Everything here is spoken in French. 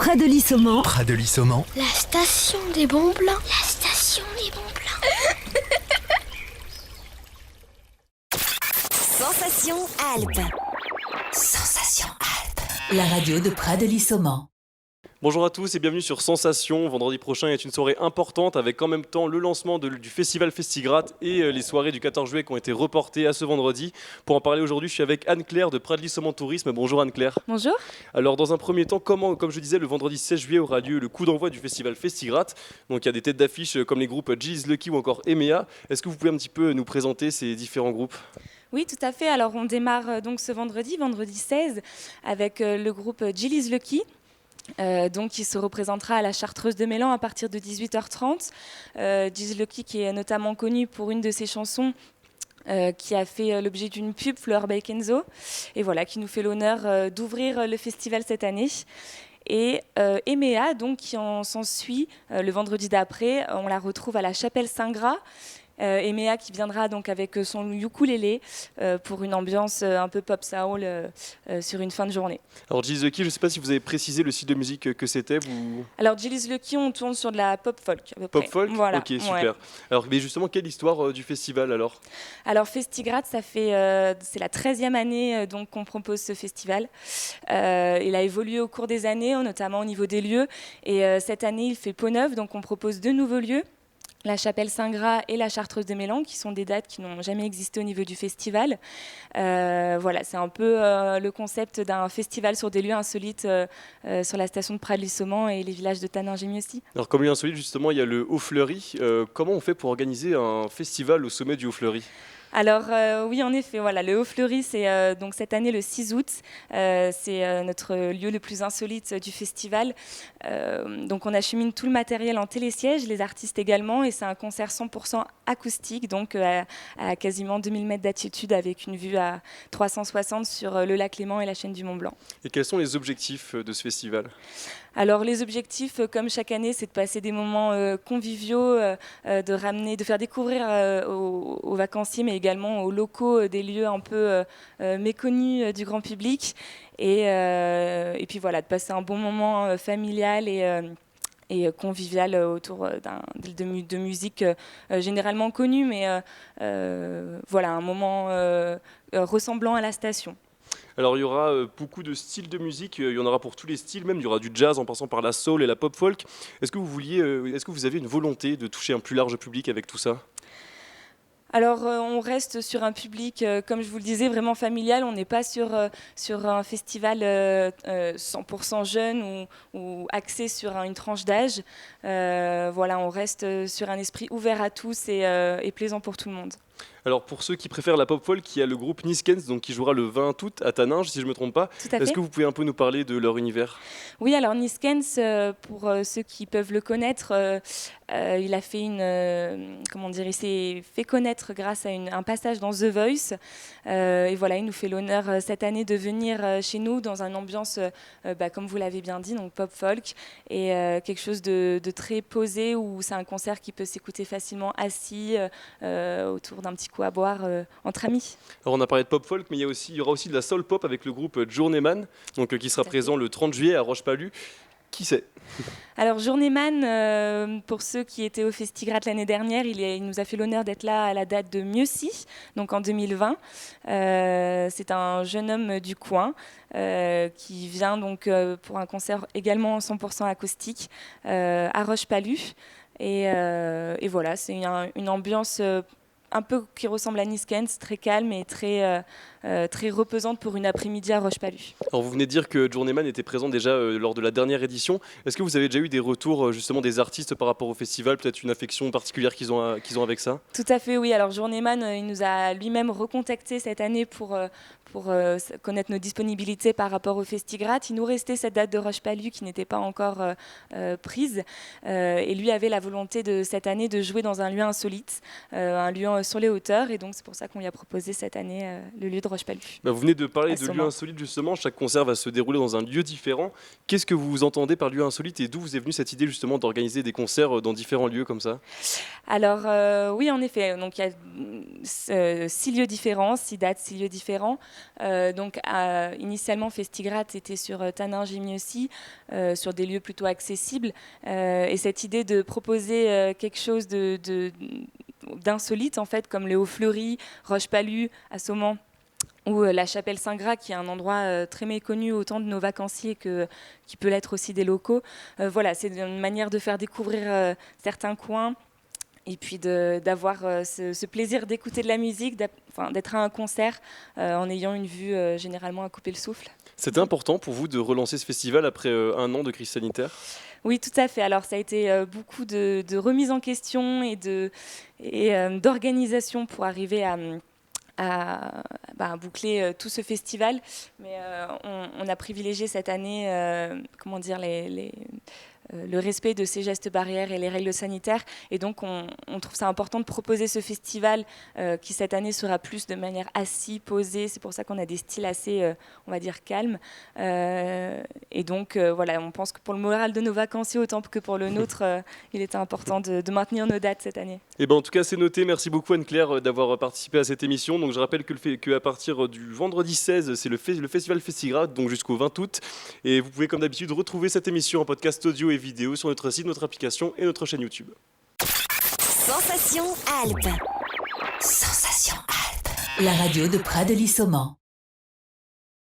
Près de Lissoman. Près de Lissoman. La station des bons blancs. La station des bons blancs. Sensation Alpes. Sensation Alpes. La radio de Près de Lissoman. Bonjour à tous et bienvenue sur Sensation. Vendredi prochain est une soirée importante avec en même temps le lancement du festival Festigrat et les soirées du 14 juillet qui ont été reportées à ce vendredi. Pour en parler aujourd'hui, je suis avec Anne-Claire de Près de Lissoman Tourisme. Bonjour Anne-Claire. Bonjour. Alors dans un premier temps, comme je disais, le vendredi 16 juillet aura lieu le coup d'envoi du festival Festigrat. Donc il y a des têtes d'affiche comme les groupes Gilles Lucky ou encore Emea. Est-ce que vous pouvez un petit peu nous présenter ces différents groupes ? Oui, tout à fait. Alors on démarre donc ce vendredi 16, avec le groupe Gilles Lucky. Donc qui se représentera à la Chartreuse de Mélan à partir de 18h30. Gilles Lucky qui est notamment connu pour une de ses chansons qui a fait l'objet d'une pub, Fleur Kenzo, et voilà, qui nous fait l'honneur d'ouvrir le festival cette année. Et Emea, donc, qui s'ensuit le vendredi d'après, on la retrouve à la Chapelle Saint-Gras. Emea qui viendra donc avec son ukulélé pour une ambiance un peu pop soul sur une fin de journée. Alors Gilles Lucky, je ne sais pas si vous avez précisé le style de musique que c'était. Alors Gilles Lucky, on tourne sur de la pop folk. Pop folk, voilà. Ok, super. Ouais. Alors mais justement, quelle histoire du festival alors ? Alors Festigrat, c'est la 13e année donc qu'on propose ce festival. Il a évolué au cours des années, notamment au niveau des lieux. Et cette année, il fait peau neuve, donc on propose 2 nouveaux lieux. La Chapelle Saint-Gras et la Chartreuse de Mélan, qui sont des dates qui n'ont jamais existé au niveau du festival. Voilà, c'est un peu le concept d'un festival sur des lieux insolites sur la station de Près de Lissoman et les villages de Taninges aussi. Alors comme lieu insolite, justement, il y a le Haut-Fleury. Comment on fait pour organiser un festival au sommet du Haut-Fleury ? Alors oui, en effet, voilà, le Haut-Fleury, c'est donc cette année le 6 août. C'est notre lieu le plus insolite du festival. Donc on achemine tout le matériel en télésiège, les artistes également, et c'est un concert 100% acoustique, donc à quasiment 2000 mètres d'altitude avec une vue à 360 sur le lac Léman et la chaîne du Mont-Blanc. Et quels sont les objectifs de ce festival ? Alors les objectifs, comme chaque année, c'est de passer des moments conviviaux, de faire découvrir aux vacanciers, mais également aux locaux des lieux un peu méconnus du grand public. Et puis voilà, de passer un bon moment familial et convivial autour de musique généralement connue, mais voilà, un moment ressemblant à la station. Alors il y aura beaucoup de styles de musique, il y en aura pour tous les styles, même il y aura du jazz en passant par la soul et la pop folk. Est-ce que vous avez une volonté de toucher un plus large public avec tout ça ? Alors, on reste sur un public, comme je vous le disais, vraiment familial. On n'est pas sur un festival 100% jeune ou axé sur une tranche d'âge. Voilà, on reste sur un esprit ouvert à tous et plaisant pour tout le monde. Alors pour ceux qui préfèrent la pop folk, il y a le groupe Niskens donc qui jouera le 20 août à Taninges, si je ne me trompe pas. Tout à fait. Est-ce que vous pouvez un peu nous parler de leur univers ? Oui, alors Niskens, pour ceux qui peuvent le connaître, il a fait il s'est fait connaître grâce à un passage dans The Voice. Et voilà, il nous fait l'honneur cette année de venir chez nous dans une ambiance, comme vous l'avez bien dit, donc pop folk, et quelque chose de très posé où c'est un concert qui peut s'écouter facilement assis autour d'un petit coup à boire entre amis. Alors on a parlé de pop folk, mais il y aura aussi de la soul pop avec le groupe Journeyman, donc qui sera présent le 30 juillet à Roche-Palu. Qui c'est ? Alors Journeyman, pour ceux qui étaient au Festigrat l'année dernière, il nous a fait l'honneur d'être là à la date de Mieuxy, donc en 2020. C'est un jeune homme du coin qui vient donc pour un concert également 100% acoustique à Roche-Palu. Et voilà, c'est une ambiance un peu qui ressemble à Niskens, très calme et très reposante pour une après-midi à Roche-Palu. Alors vous venez de dire que Journeyman était présent déjà lors de la dernière édition. Est-ce que vous avez déjà eu des retours justement des artistes par rapport au festival, peut-être une affection particulière qu'ils ont avec ça ? Tout à fait, oui. Alors Journeyman, il nous a lui-même recontacté cette année pour connaître nos disponibilités par rapport au Festigrat. Il nous restait cette date de Roche-Palu qui n'était pas encore prise. Et lui avait la volonté cette année de jouer dans un lieu insolite, un lieu sur les hauteurs. Et donc c'est pour ça qu'on lui a proposé cette année le lieu de Roche-Palu. Vous venez de parler de lieu insolite justement. Chaque concert va se dérouler dans un lieu différent. Qu'est-ce que vous entendez par lieu insolite et d'où vous est venue cette idée justement d'organiser des concerts dans différents lieux comme ça ? Alors oui, en effet. Donc il y a 6 lieux différents, 6 dates, 6 lieux différents. Initialement, Festigrad était sur Tanin-Gimiosi, sur des lieux plutôt accessibles. Et cette idée de proposer quelque chose d'insolite, en fait, comme les Hauts-Fleuris, Roche-Palu, Assomment, ou la chapelle Saint-Gras, qui est un endroit très méconnu autant de nos vacanciers qui peut l'être aussi des locaux. C'est une manière de faire découvrir certains coins et puis d'avoir ce plaisir d'écouter de la musique, d'être à un concert en ayant une vue généralement à couper le souffle. C'était important pour vous de relancer ce festival après un an de crise sanitaire ? Oui, tout à fait. Alors, ça a été beaucoup de remise en question et d'organisation pour arriver à boucler tout ce festival. Mais on a privilégié cette année le respect de ces gestes barrières et les règles sanitaires. Et donc, on trouve ça important de proposer ce festival qui, cette année, sera plus de manière assise, posée. C'est pour ça qu'on a des styles assez, on va dire, calmes. Et donc, on pense que pour le moral de nos vacanciers, autant que pour le nôtre, il était important de maintenir nos dates cette année. Et en tout cas, c'est noté. Merci beaucoup, Anne-Claire, d'avoir participé à cette émission. Donc, je rappelle qu'à partir du vendredi 16, c'est le festival Festigrad, donc jusqu'au 20 août. Et vous pouvez, comme d'habitude, retrouver cette émission en podcast audio et vidéo sur notre site, notre application et notre chaîne YouTube. Sensation Alpes. Sensation Alpes. La radio de Prades-Lissomment.